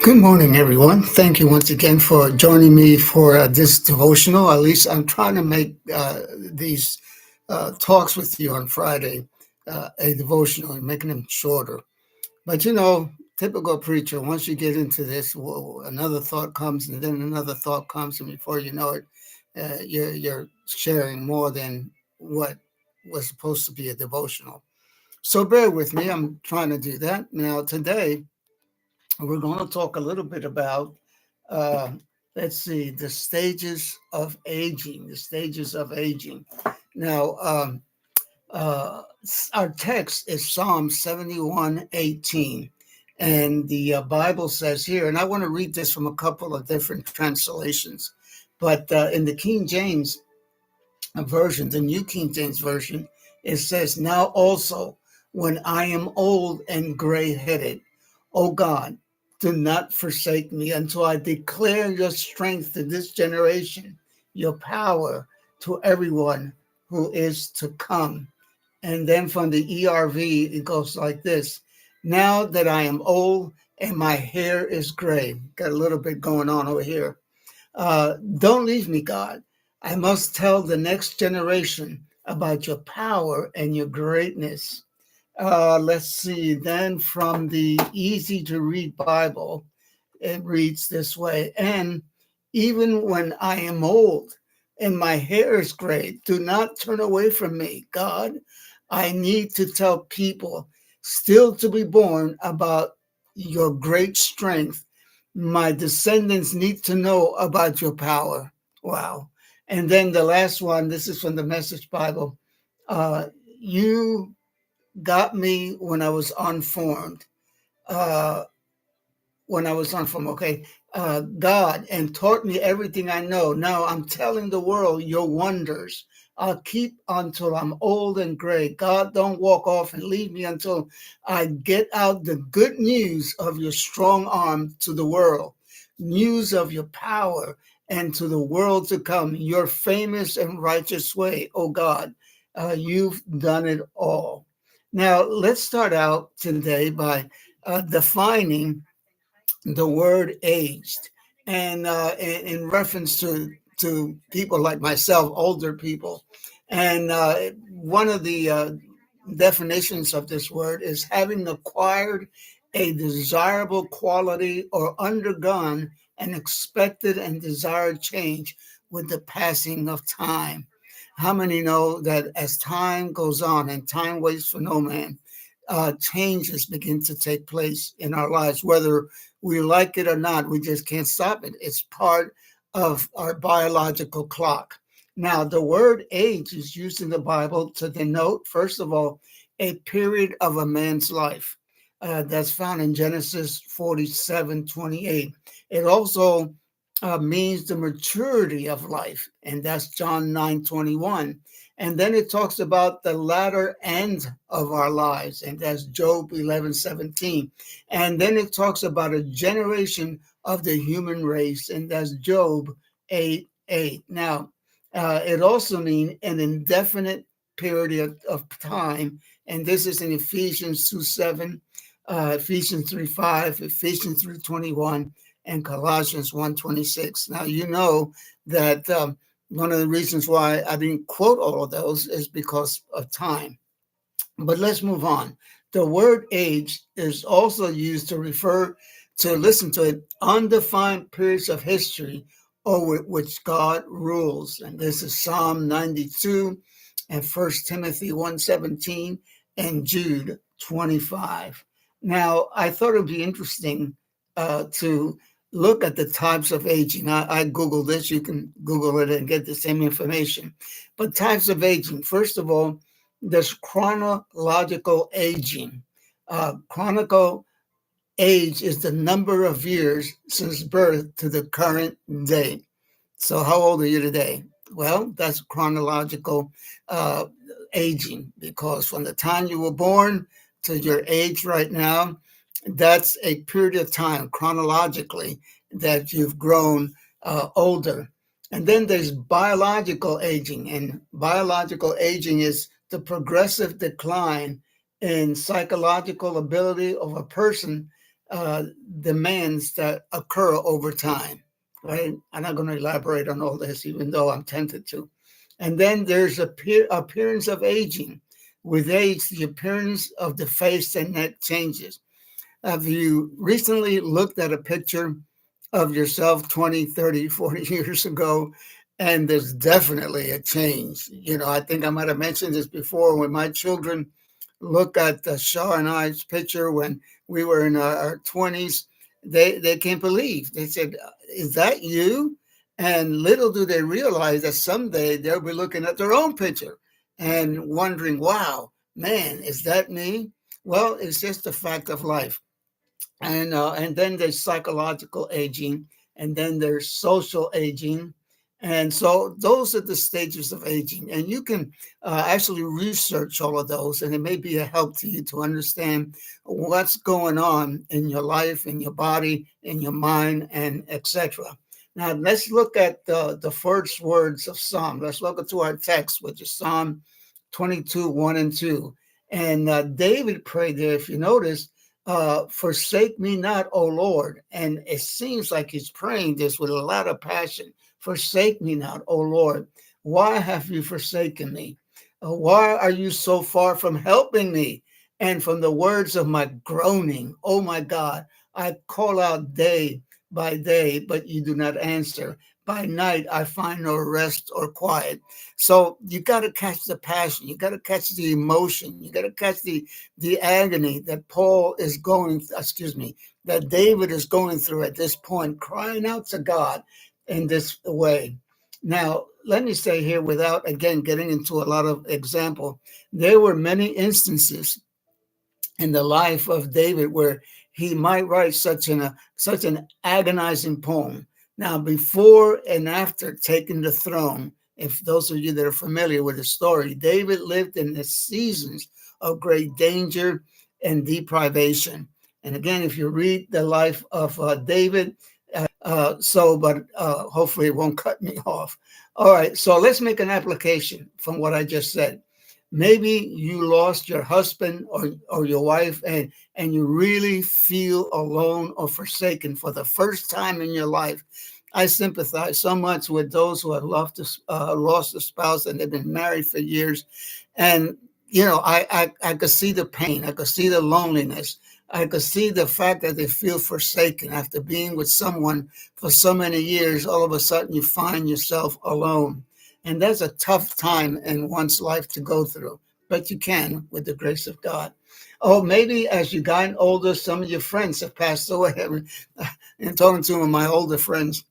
Good morning, everyone. Thank you once again for joining me for this devotional. At least I'm trying to make these talks with you on Friday a devotional and making them shorter. But typical preacher, once you get into this, another thought comes and then another thought comes, and before you know it, you're sharing more than what was supposed to be a devotional. So bear with me. I'm trying to do that. Now, today, we're going to talk a little bit about, uh, let's see, the stages of aging. The stages of aging. Now, our text is Psalm 71:18. And the Bible says here, and I want to read this from a couple of different translations, but in the King James version, the New King James Version, it says, "Now also, when I am old and gray headed, O God, do not forsake me until I declare your strength to this generation, your power to everyone who is to come." And then from the ERV, it goes like this: "Now that I am old and my hair is gray," got a little bit going on over here. Don't leave me, God. I must tell the next generation about your power and your greatness. Let's see. Then from the easy to read Bible, it reads this way: "And even when I am old and my hair is gray, do not turn away from me, God. I need to tell people still to be born about your great strength. My descendants need to know about your power." Wow. And then the last one, this is from the Message Bible. You got me when I was unformed. Uh, when I was unformed, okay. God, and taught me everything I know. Now I'm telling the world your wonders. I'll keep until I'm old and gray. God, don't walk off and leave me until I get out the good news of your strong arm to the world, news of your power, and to the world to come, your famous and righteous way. Oh God, you've done it all. Now, let's start out today by defining the word aged, and in reference to people like myself, older people. And one of the definitions of this word is having acquired a desirable quality or undergone an expected and desired change with the passing of time. How many know that as time goes on, and time waits for no man, changes begin to take place in our lives, whether we like it or not? We just can't stop it. It's part of our biological clock. Now, the word age is used in the Bible to denote, first of all, a period of a man's life. That's found in Genesis 47:28. It also means the maturity of life, and that's John 9:21. And then it talks about the latter end of our lives, and that's Job 11:17. And then it talks about a generation of the human race, and that's Job 8:8. Now, it also means an indefinite period of time, and this is in Ephesians 2:7, Ephesians 3:5, Ephesians 3:21, and Colossians 1:26. Now, you know that one of the reasons why I didn't quote all of those is because of time. But let's move on. The word age is also used to refer to, listen to it, undefined periods of history over which God rules. And this is Psalm 92 and 1 Timothy 1:17 and Jude 25. Now, I thought it would be interesting to look at the types of aging. I Googled this. You can Google it and get the same information. But types of aging. First of all, there's chronological aging. Chronicle age is the number of years since birth to the current day. So how old are you today? Well, that's chronological uh, aging, because from the time you were born to your age right now, that's a period of time chronologically that you've grown older. And then there's biological aging, and biological aging is the progressive decline in psychological ability of a person demands that occur over time, right? I'm not going to elaborate on all this, even though I'm tempted to. And then there's appearance of aging. With age, the appearance of the face and neck changes. Have you recently looked at a picture of yourself 20, 30, 40 years ago? And there's definitely a change. I think I might have mentioned this before. When my children look at Shah and I's picture when we were in our 20s, they can't believe. They said, "Is that you?" And little do they realize that someday they'll be looking at their own picture and wondering, wow, man, is that me? Well, it's just a fact of life. And then there's psychological aging, and then there's social aging. And so those are the stages of aging. And you can actually research all of those, and it may be a help to you to understand what's going on in your life, in your body, in your mind, and etc. Now, let's look at the first words of Psalm. Let's look into our text, which is Psalm 22, 1 and 2. And David prayed there, if you notice, forsake me not, O Lord. And it seems like he's praying this with a lot of passion. Forsake me not, O Lord. Why have you forsaken me? Why are you so far from helping me and from the words of my groaning? Oh my God, I call out day by day, but you do not answer. By night, I find no rest or quiet. So you got to catch the passion. You got to catch the emotion. You got to catch the agony that that David is going through at this point, crying out to God in this way. Now, let me say here, without again getting into a lot of example, there were many instances in the life of David where he might write such an agonizing poem. Now, before and after taking the throne, if those of you that are familiar with the story, David lived in the seasons of great danger and deprivation. And again, if you read the life of David, hopefully it won't cut me off. All right, so let's make an application from what I just said. Maybe you lost your husband or your wife, and you really feel alone or forsaken for the first time in your life. I sympathize so much with those who have lost a spouse and they've been married for years. And, I could see the pain. I could see the loneliness. I could see the fact that they feel forsaken after being with someone for so many years. All of a sudden, you find yourself alone. And that's a tough time in one's life to go through, but you can with the grace of God. Oh, maybe as you've gotten older, some of your friends have passed away. And talking to some of my older friends,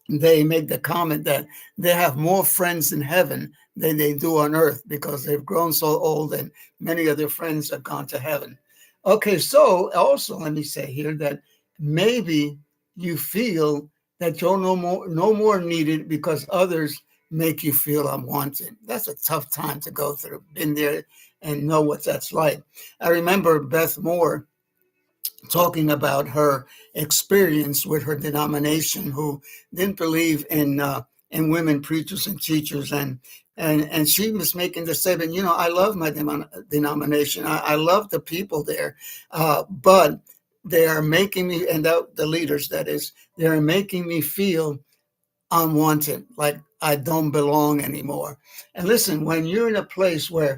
they make the comment that they have more friends in heaven than they do on earth because they've grown so old and many of their friends have gone to heaven. Okay, so also let me say here that maybe you feel that you're no more needed because others make you feel unwanted. That's a tough time to go through. Been there and know what that's like. I remember Beth Moore talking about her experience with her denomination, who didn't believe in women preachers and teachers, and she was making the statement, I love my denomination, I love the people there, but they are making me, and the leaders, that is, they are making me feel unwanted, like I don't belong anymore. And listen, when you're in a place where